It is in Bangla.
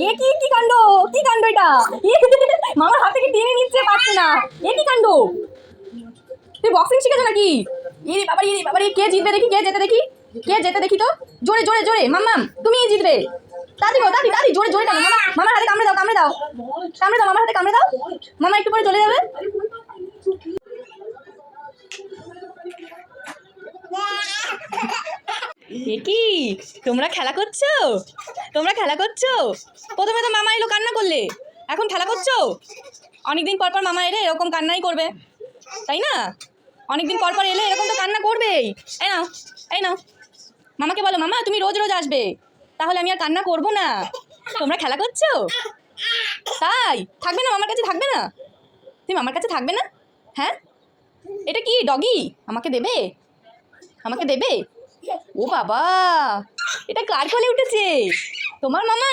এ কি কি কাণ্ড, কি কাণ্ড এটা? মামার হাত থেকে টেনে নিচ্ছে, পারছে না। এ কি কাণ্ড? তুই বক্সিং শিখেছো নাকি? ইরে বাবা, ইরে বাবা, কে জিতবে দেখি, কে যেতে দেখি, কে যেতে দেখি তো। জোরে জোরে জোরে, মাম্মাম তুমিই জিতবে। দাদি গো, দাদি দাদি, জোরে জোরে টানো। মামা, মামার হাতে কামড়ে দাও, কামড়ে দাও, কামড়ে দাও, মামার হাতে কামড়ে দাও। মামা একটু পরে চলে যাবে। এ কি, তোমরা খেলা করছো? তোমরা খেলা করছো? প্রথমে তো মামা এলো, কান্না করলে, এখন খেলা করছো? অনেকদিন পর পর মামা এলে এরকম কান্নাই করবে, তাই না? অনেকদিন পর পর এলে এরকম তো কান্না করবেই। এই নাও, এই নাও, মামাকে বলো, মামা তুমি রোজ রোজ আসবে, তাহলে আমি আর কান্না করবো না। তোমরা খেলা করছো? তাই থাকবে না, মামার কাছে থাকবে না? তুমি মামার কাছে থাকবে না? হ্যাঁ, এটা কি ডগি? আমাকে দেবে, আমাকে দেবে? ও বাবা, এটা কার কোলে উঠেছে? তোমার মামা?